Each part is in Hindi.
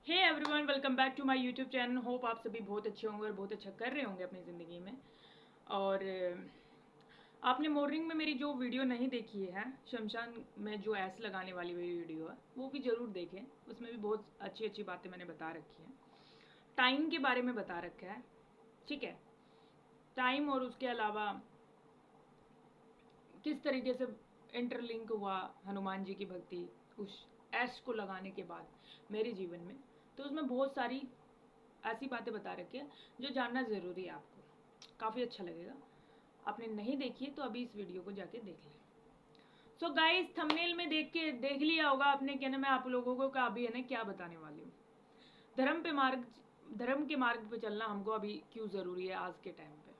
Hey everyone, welcome back to my YouTube channel. Hope आप सभी बहुत अच्छे होंगे और बहुत अच्छा कर रहे होंगे अपनी ज़िंदगी में। और आपने मॉर्निंग में मेरी जो वीडियो नहीं देखी है, शमशान में जो ऐस लगाने वाली मेरी वीडियो है, वो भी ज़रूर देखें। उसमें भी बहुत अच्छी अच्छी बातें मैंने बता रखी हैं। टाइम के बारे में बता रखा है, ठीक है। टाइम और उसके अलावा किस तरीके से इंटरलिंक हुआ हनुमान जी की भक्ति उस ऐश को लगाने के बाद मेरे जीवन में। तो उसमें बहुत सारी ऐसी बातें बता रखी है जो जानना ज़रूरी है आपको। काफ़ी अच्छा लगेगा। आपने नहीं देखी है तो अभी इस वीडियो को जाके देख लें। सो गाइस, थंबनेल में देख लिया होगा आपने क्या ना, मैं आप लोगों को अभी है ना क्या बताने वाली हूँ। धर्म पे मार्ग धर्म के मार्ग पे चलना हमको अभी क्यों ज़रूरी है आज के टाइम पे।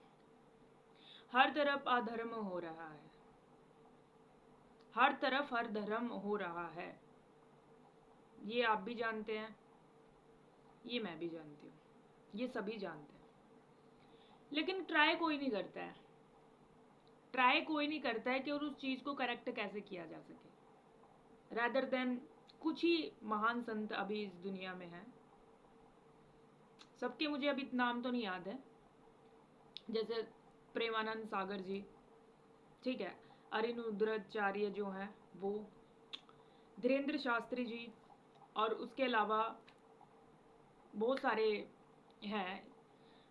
हर तरफ अधर्म हो रहा है, हर तरफ हर धर्म हो रहा है। ये आप भी जानते हैं, ये मैं भी जानती हूँ, ये सभी जानते हैं। लेकिन ट्राई कोई नहीं करता है। ट्राई कोई नहीं करता है कि और उस चीज़ को करेक्ट कैसे किया जा सके। रादर देन कुछ ही महान संत अभी इस दुनिया में हैं। सबके मुझे अभी नाम तो नहीं याद है, जैसे प्रेमानंद सागर जी, ठीक है, अरिनुद्राचार्य जो हैं वो, धीरेन्द्र शास्त्री जी, और उसके अलावा बहुत सारे हैं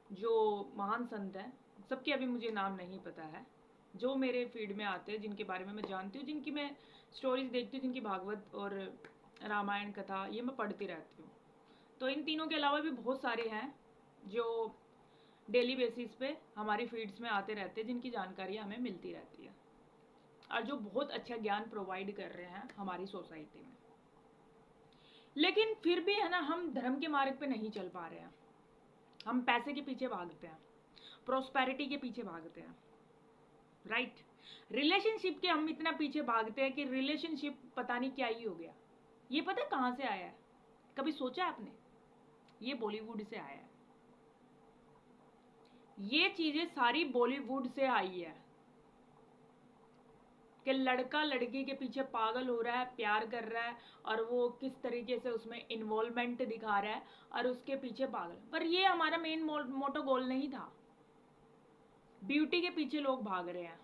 जो महान संत हैं। सबके अभी मुझे नाम नहीं पता है। जो मेरे फीड में आते हैं, जिनके बारे में मैं जानती हूँ, जिनकी मैं स्टोरीज देखती हूँ, जिनकी भागवत और रामायण कथा ये मैं पढ़ती रहती हूँ। तो इन तीनों के अलावा भी बहुत सारे हैं जो डेली बेसिस पे हमारी फीड्स में आते रहते हैं, जिनकी जानकारी हमें मिलती रहती है और जो बहुत अच्छा ज्ञान प्रोवाइड कर रहे हैं हमारी सोसाइटी में। लेकिन फिर भी है ना, हम धर्म के मार्ग पे नहीं चल पा रहे हैं। हम पैसे के पीछे भागते हैं, प्रोस्पेरिटी के पीछे भागते हैं, राइट। रिलेशनशिप के हम इतना पीछे भागते हैं कि रिलेशनशिप पता नहीं क्या ही हो गया। ये पता कहाँ से आया है? कभी सोचा आपने? ये बॉलीवुड से आया है। ये चीजें सारी बॉलीवुड से आई है कि लड़का लड़की के पीछे पागल हो रहा है, प्यार कर रहा है, और वो किस तरीके से उसमें इन्वॉल्वमेंट दिखा रहा है और उसके पीछे पागल। पर ये हमारा मेन मोटो गोल नहीं था। ब्यूटी के पीछे लोग भाग रहे हैं।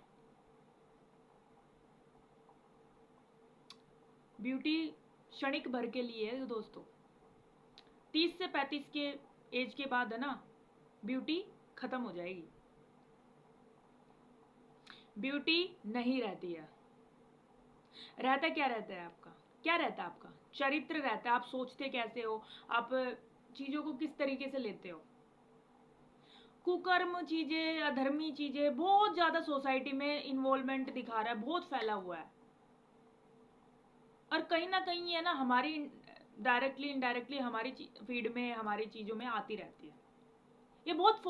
ब्यूटी क्षणिक भर के लिए है दोस्तों। 30 से 35 के एज के बाद है ना, ब्यूटी खत्म हो जाएगी। ब्यूटी नहीं रहती है। रहता क्या रहता है आपका? क्या रहता है आपका? चरित्र रहता है। आप सोचते कैसे हो, आप चीज़ों को किस तरीके से लेते हो। कुकर्म चीज़ें, अधर्मी चीज़ें बहुत ज़्यादा सोसाइटी में इन्वॉल्वमेंट दिखा रहा है, बहुत फैला हुआ है। और कहीं ना कहीं है ना, हमारी डायरेक्टली इनडायरेक्टली हमारी फीड में, हमारी चीज़ों में आती रहती है। ये बहुत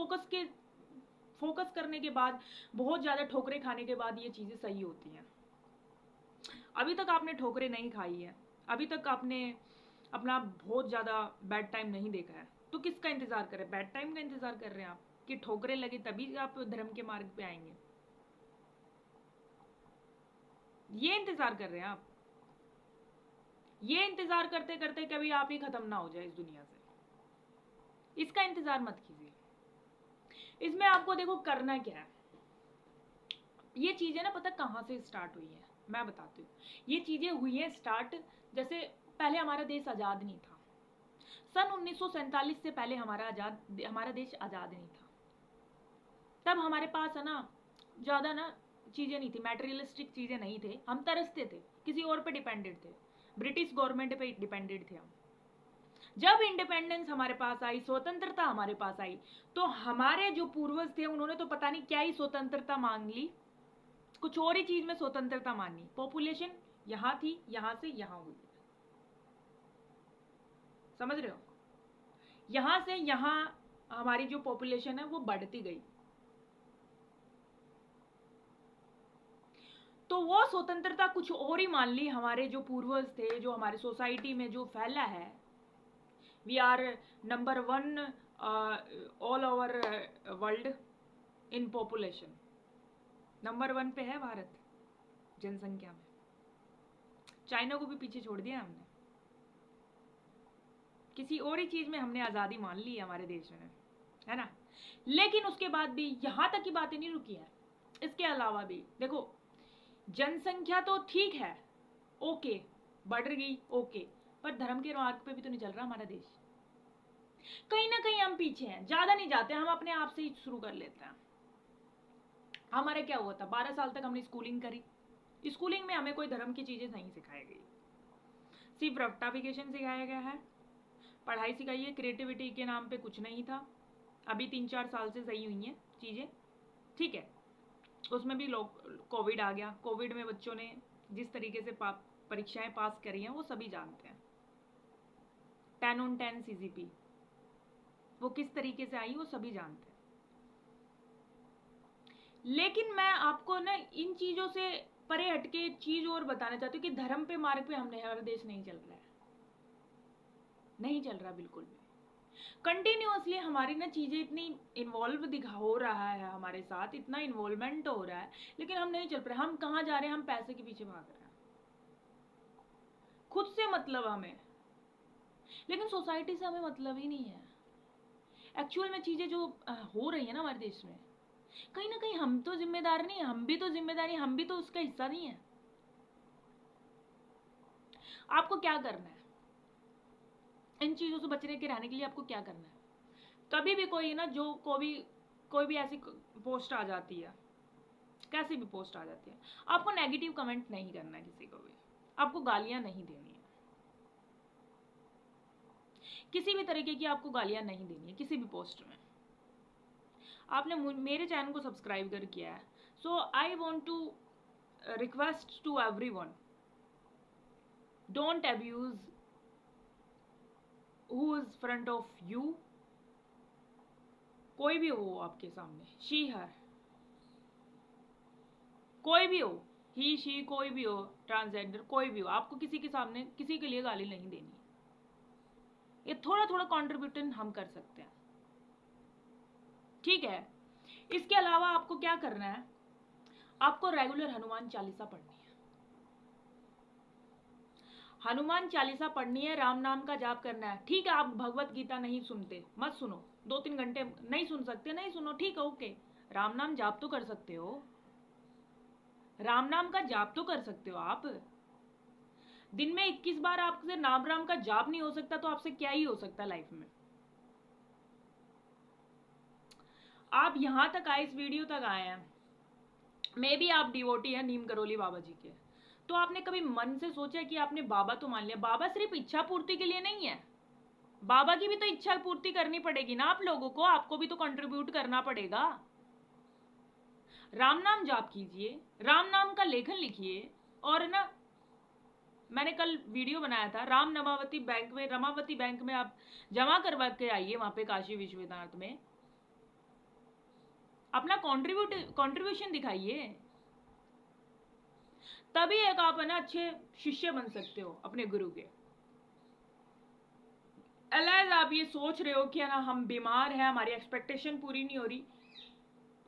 फोकस करने के बाद, बहुत ज़्यादा ठोकरें खाने के बाद ये चीज़ें सही होती हैं। अभी तक आपने ठोकरें नहीं खाई है, अभी तक आपने अपना बहुत ज़्यादा बैड टाइम नहीं देखा है, तो किसका इंतज़ार करें? बैड टाइम का इंतज़ार कर रहे हैं आप कि ठोकरें लगे तभी आप धर्म के मार्ग पे आएंगे? ये इंतज़ार कर रहे हैं आप? ये इंतज़ार करते करते कभी आप ही ख़त्म ना हो जाए इस दुनिया से। इसका इंतज़ार मत कीजिए। इसमें आपको देखो करना क्या है। ये चीज़ें ना पता कहाँ से स्टार्ट हुई हैं, मैं बताती हूँ। ये चीज़ें हुई हैं स्टार्ट, जैसे पहले हमारा देश आज़ाद नहीं था। सन 1947 से पहले हमारा देश आज़ाद नहीं था। तब हमारे पास है ना ज़्यादा ना चीज़ें नहीं थी, मैटेरियलिस्टिक चीज़ें नहीं थे। हम तरसते थे, किसी और पे डिपेंडेड थे, ब्रिटिश गवर्नमेंट पे डिपेंडेड थे हम। जब इंडिपेंडेंस हमारे पास आई, स्वतंत्रता हमारे पास आई, तो हमारे जो पूर्वज थे उन्होंने तो पता नहीं क्या ही स्वतंत्रता मांग ली, कुछ और ही चीज में स्वतंत्रता मानी। पॉपुलेशन यहाँ थी, यहाँ से यहाँ हुई, समझ रहे हो? यहाँ से यहाँ हमारी जो पॉपुलेशन है वो बढ़ती गई। तो वो स्वतंत्रता कुछ और ही मान ली हमारे जो पूर्वज थे, जो हमारे सोसाइटी में जो फैला है। We are number one all over world in population. Number one पे है भारत जनसंख्या में। चाइना को भी पीछे छोड़ दिया हमने। किसी और ही चीज में हमने आजादी मान ली है हमारे देश में, है ना। लेकिन उसके बाद भी यहाँ तक की बातें नहीं रुकी है। इसके अलावा भी देखो, जनसंख्या तो ठीक है, ओके, बढ़ गई, ओके, पर धर्म के मार्ग पे भी तो नहीं चल रहा हमारा देश। कहीं ना कहीं हम पीछे हैं, ज्यादा नहीं जाते, हम अपने आप से ही शुरू कर लेते हैं। हमारे क्या हुआ था, 12 साल तक हमने स्कूलिंग करी, स्कूलिंग में हमें कोई धर्म की चीजें नहीं सिखाई गई, सिर्फ रफ्ताफिकेशन सिखाया गया है, पढ़ाई सिखाई है, क्रिएटिविटी के नाम पे कुछ नहीं था। अभी 3-4 साल से सही हुई हैं चीजें, ठीक है। उसमें भी कोविड आ गया, कोविड में बच्चों ने जिस तरीके से परीक्षाएं पास करी हैं वो सभी जानते हैं। 10/10 CGP वो किस तरीके से आई वो सभी जानते हैं। लेकिन मैं आपको ना इन चीजों से परे हटके एक चीज और बताना चाहती हूँ कि धर्म पे मार्ग पे हमारा देश नहीं चल रहा है, नहीं चल रहा बिल्कुल भी। कंटिन्यूअसली हमारी ना चीजें इतनी इन्वॉल्व हो रहा है हमारे साथ, इतना इन्वॉल्वमेंट हो रहा है, लेकिन हम नहीं चल पा रहे। हम कहाँ जा रहे हैं, हम पैसे के पीछे भाग रहे हैं, खुद से मतलब हमें, लेकिन सोसाइटी से हमें मतलब ही नहीं है। एक्चुअल में चीजें जो हो रही है ना हमारे देश में, कहीं ना कहीं हम तो जिम्मेदार नहीं है, हम भी तो जिम्मेदारी, हम भी तो उसका हिस्सा नहीं है। आपको क्या करना है इन चीजों से बचने के रहने के लिए? आपको क्या करना है? कभी भी कोई ना जो कोई भी ऐसी पोस्ट आ जाती है, कैसी भी पोस्ट आ जाती है, आपको नेगेटिव कमेंट नहीं करना है किसी को भी, आपको गालियां नहीं देनी है, किसी भी तरीके की आपको गालियां नहीं देनी है किसी भी पोस्ट में। आपने मेरे चैनल को सब्सक्राइब कर किया है, so I want to request to everyone, don't abuse who is front of you. कोई भी हो आपके सामने, शी हर, कोई भी हो, ही शी, कोई भी हो, ट्रांसजेंडर, कोई भी हो, आपको किसी के सामने किसी के लिए गाली नहीं देनी। ये थोड़ा थोड़ा कंट्रीब्यूशन हम कर सकते हैं, ठीक है। इसके अलावा आपको क्या करना है, आपको रेगुलर हनुमान चालीसा पढ़नी है, हनुमान चालीसा पढ़नी है, राम नाम का जाप करना है, ठीक है। आप भगवत गीता नहीं सुनते, मत सुनो, 2-3 घंटे नहीं सुन सकते, नहीं सुनो, ठीक है, ओके। राम नाम जाप तो कर सकते हो, राम नाम का जाप तो कर सकते हो आप। दिन में 21 बार आपसे नाम का जाप नहीं हो सकता तो आपसे क्या ही हो सकता है लाइफ में। आप यहां तक आए, इस वीडियो तक आए हैं, मे भी आप डिवोटी है नीम करोली बाबा जी के, तो आपने कभी मन से सोचा कि आपने बाबा तो मान लिया, बाबा सिर्फ इच्छा पूर्ति के लिए नहीं है, बाबा की भी तो इच्छा पूर्ति करनी पड़ेगी ना आप लोगों को, आपको भी तो कंट्रीब्यूट करना पड़ेगा। राम नाम जाप कीजिए, राम नाम का लेखन लिखिए, और ना मैंने कल वीडियो बनाया था, रमावती बैंक में आप जमा करवा के आइए, वहां पे काशी विश्वनाथ में अपना कंट्रीब्यूशन दिखाइए, तभी एक आप ना अच्छे शिष्य बन सकते हो अपने गुरु के। अलग आप ये सोच रहे हो कि ना हम बीमार हैं, हमारी एक्सपेक्टेशन पूरी नहीं हो रही,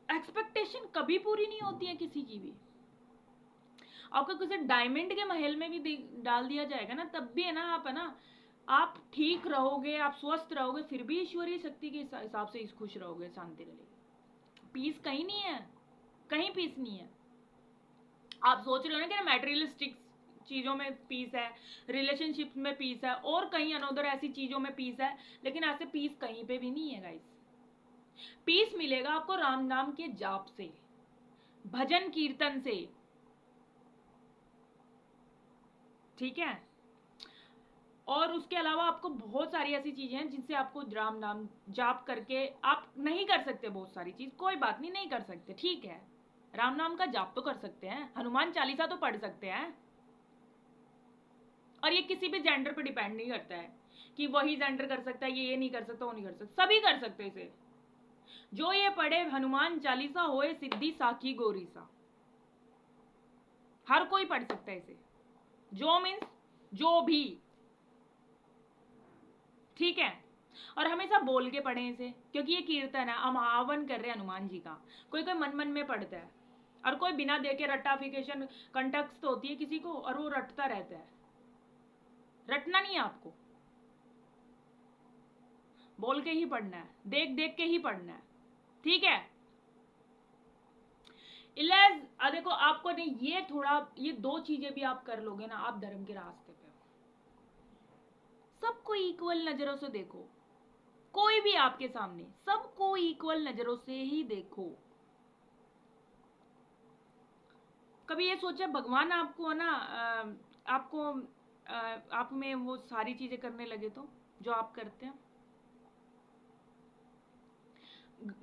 एक्सपेक्टेशन कभी पूरी नहीं होती है किसी की भी। आपको किसी डायमंड के महल में भी डाल दिया जाएगा ना, तब भी है ना, आप है ना, आप ठीक रहोगे, आप स्वस्थ रहोगे, फिर भी ईश्वरीय शक्ति के हिसाब से खुश रहोगे, शांति रहेगी। पीस कहीं नहीं है, कहीं पीस नहीं है। आप सोच रहे हो ना कि मैटेरियलिस्टिक चीजों में पीस है, रिलेशनशिप में पीस है, और कहीं अनोदर ऐसी चीजों में पीस है, लेकिन ऐसे पीस कहीं पे भी नहीं है गाइस। पीस मिलेगा आपको राम नाम के जाप से, भजन कीर्तन से, ठीक है। और उसके अलावा आपको बहुत सारी ऐसी चीजें हैं जिनसे आपको राम नाम जाप करके, आप नहीं कर सकते बहुत सारी चीज, कोई बात नहीं, नहीं कर सकते, ठीक है। राम नाम का जाप तो कर सकते हैं, हनुमान चालीसा तो पढ़ सकते हैं, और ये किसी भी जेंडर पे डिपेंड नहीं करता है कि वही जेंडर कर सकता है, ये नहीं कर सकता, वो नहीं कर सकता, सभी कर सकते इसे। जो ये पढ़े हनुमान चालीसा होए सिद्धि साखी गौरी सा, हर कोई पढ़ सकता है इसे, जो मीन्स जो भी, ठीक है। और हमेशा बोल के पढ़े इसे, क्योंकि ये कीर्तन है, हम आह्वान कर रहे हैं हनुमान जी का। कोई कोई मन मन में पढ़ता है, और कोई बिना देखे रट्टाफिकेशन, कंटेक्स्ट होती है किसी को और वो रटता रहता है, रटना नहीं है आपको। बोल के ही पढ़ना है, देख देख के ही पढ़ना है, ठीक है। इलेज देखो आपको नहीं, ये थोड़ा, ये दो चीजें भी आप कर लोगे ना, आप धर्म के रास्ते पे हो। सबको इक्वल नजरों से देखो, कोई भी आपके सामने, सबको इक्वल नजरों से ही देखो। कभी ये सोचा भगवान आपको ना आपको आप में वो सारी चीजें करने लगे तो, जो आप करते हैं,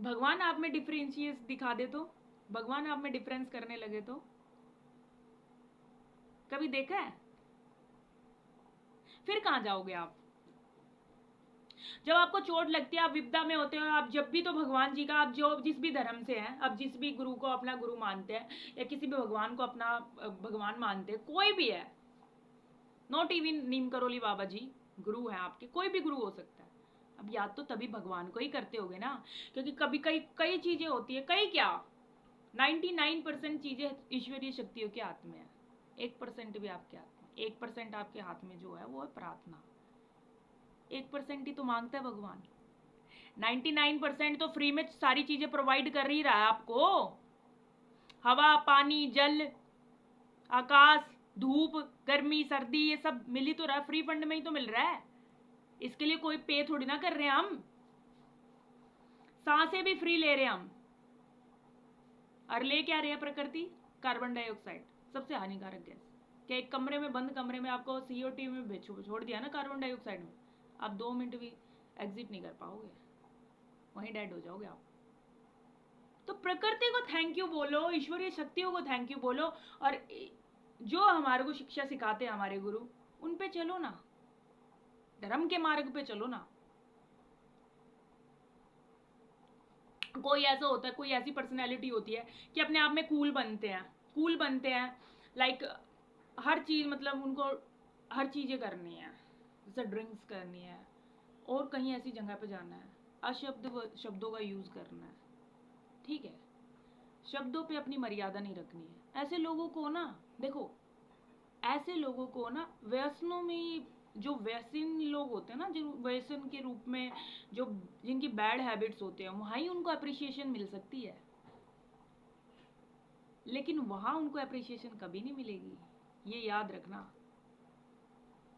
भगवान आप में डिफरेंशिएट दिखा दे तो, भगवान आप में डिफरेंस करने लगे तो, कभी देखा है? फिर कहां जाओगे आप? जब आपको चोट लगती है, आप विपदा में होते हो, आप जब भी तो भगवान जी का, आप जो जिस भी धर्म से हैं, आप जिस भी गुरु को अपना गुरु मानते हैं या किसी भी भगवान को अपना भगवान मानते हैं, कोई भी है, नॉट इवन नीम करोली बाबा जी गुरु हैं आपके, कोई भी गुरु हो सकता है। अब याद तो तभी भगवान को ही करते होगे ना, क्योंकि कभी कई कई चीजें होती है, कई क्या 99% चीजें ईश्वरीय शक्तियों के हाथ में है, 1% भी आपके हाथ में, 1% आपके हाथ में जो है वो है प्रार्थना। 1% ही तो मांगता है भगवान, 99% तो फ्री में सारी चीजें प्रोवाइड कर ही रहा है आपको। हवा, पानी, जल, आकाश, धूप, गर्मी, सर्दी, ये सब मिल ही तो रहा है, फ्री फंड में ही तो मिल रहा है। इसके लिए कोई पे थोड़ी ना कर रहे हैं हम, सांसें भी फ्री ले रहे हैं हम। और ले क्या रहे हैं प्रकृति? कार्बन डाइऑक्साइड, सबसे हानिकारक गैस। क्या एक कमरे में, बंद कमरे में आपको CO2 में छोड़ दिया ना कार्बन डाइऑक्साइड में, आप 2 मिनट भी एग्जिट नहीं कर पाओगे, वहीं डेड हो जाओगे आप। तो प्रकृति को थैंक यू बोलो, ईश्वरीय शक्तियों को थैंक यू बोलो, और जो हमारे को शिक्षा सिखाते हैं हमारे गुरु, उन पे चलो ना, धर्म के मार्ग पे चलो ना। कोई ऐसा होता है, कोई ऐसी पर्सनैलिटी होती है कि अपने आप में कूल बनते हैं, कूल बनते हैं, लाइक हर चीज, मतलब उनको हर चीजें करनी है, जैसे ड्रिंक्स करनी है और कहीं ऐसी जगह पे जाना है, अशब्द शब्दों का यूज करना है, ठीक है, शब्दों पे अपनी मर्यादा नहीं रखनी है। ऐसे लोगों को ना, देखो ऐसे लोगों को ना व्यसनों में, जो व्यसन लोग होते हैं ना, जो व्यसन के रूप में, जो जिनकी बैड हैबिट्स होते हैं, वहां ही उनको अप्रिसिएशन मिल सकती है, लेकिन वहां उनको अप्रिसिएशन कभी नहीं मिलेगी, ये याद रखना।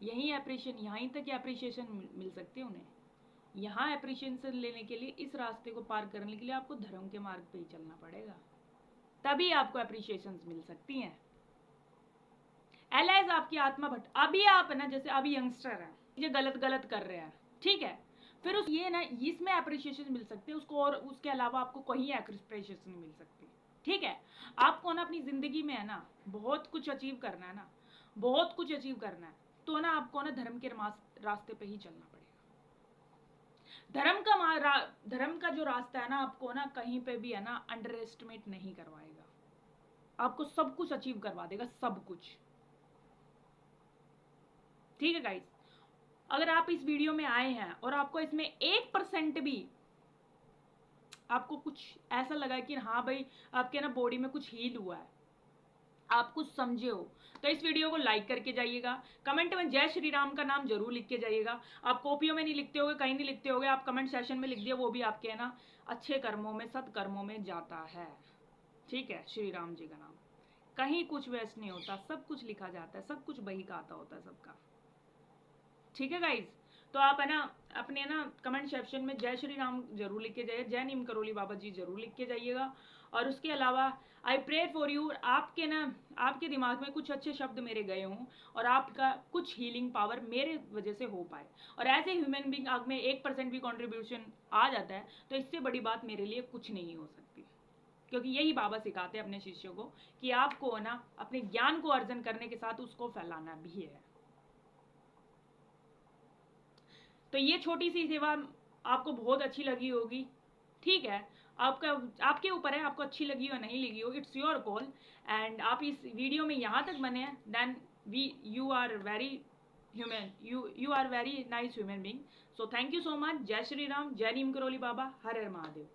यही अप्रिसिएशन, यहीं तक अप्रिसिएशन मिल सकती है उन्हें। यहाँ अप्रिसिएशन लेने के लिए, इस रास्ते को पार करने के लिए आपको धर्म के मार्ग पे ही चलना पड़ेगा, तभी आपको अप्रिसिएशन मिल सकती हैं। एलाइज आपकी आत्मा भट, अभी आप ना, जैसे अभी यंगस्टर है, ये गलत गलत कर रहे हैं, ठीक है, फिर उस ये ना, इसमें अप्रिसिएशन मिल सकती है उसको, और उसके अलावा आपको कहीं अप्रिसिएशन मिल सकती है, ठीक है। आपको ना अपनी जिंदगी में है ना बहुत कुछ अचीव करना है ना, बहुत कुछ अचीव करना है, तो ना आपको ना धर्म के रास्ते पे ही चलना पड़ेगा। धर्म का जो रास्ता है ना, आपको ना कहीं पे भी है ना अंडर एस्टिमेट नहीं करवाएगा, आपको सब कुछ अचीव करवा देगा, सब कुछ, ठीक है गाइस। अगर आप इस वीडियो में आए हैं और आपको इसमें 1% भी आपको कुछ ऐसा लगा कि हाँ भाई आपके ना बॉडी में कुछ हील हुआ है, आप कुछ समझे हो, तो इस वीडियो को लाइक करके जाइएगा, कमेंट में जय श्री राम का नाम जरूर लिख के जाइएगा। आप कॉपियों में नहीं लिखते होगे, कहीं नहीं लिखते होगे, आप कमेंट सेशन में लिख दिया, वो भी आपके है ना अच्छे कर्मों में, सत्कर्मों में जाता है, ठीक है। श्री राम जी का नाम कहीं कुछ वेस्ट नहीं होता, सब कुछ लिखा जाता है, सब कुछ बही का आता होता है सबका, ठीक है गाइज। तो आप है ना अपने ना कमेंट सेक्शन में जय श्री राम जरूर लिख के जाइए, जय नीम करोली बाबा जी जरूर लिख के जाइएगा। और उसके अलावा आई प्रे फॉर यू, आपके ना आपके दिमाग में कुछ अच्छे शब्द मेरे गए हों और आपका कुछ हीलिंग पावर मेरे वजह से हो पाए। और एज ए ह्यूमन बींग आप में 1% भी कॉन्ट्रीब्यूशन आ जाता है तो इससे बड़ी बात मेरे लिए कुछ नहीं हो सकती, क्योंकि यही बाबा सिखाते हैं अपने शिष्यों को कि आपको ना अपने ज्ञान को अर्जन करने के साथ उसको फैलाना भी है। तो ये छोटी सी सेवा आपको बहुत अच्छी लगी होगी, ठीक है। आपका, आपके ऊपर है, आपको अच्छी लगी हो नहीं लगी हो, इट्स योर कॉल। एंड आप इस वीडियो में यहाँ तक बने हैं, then you are very human, you are very nice human being. So thank you so much. जय श्री राम, जय नीम करोली बाबा, हर हर महादेव।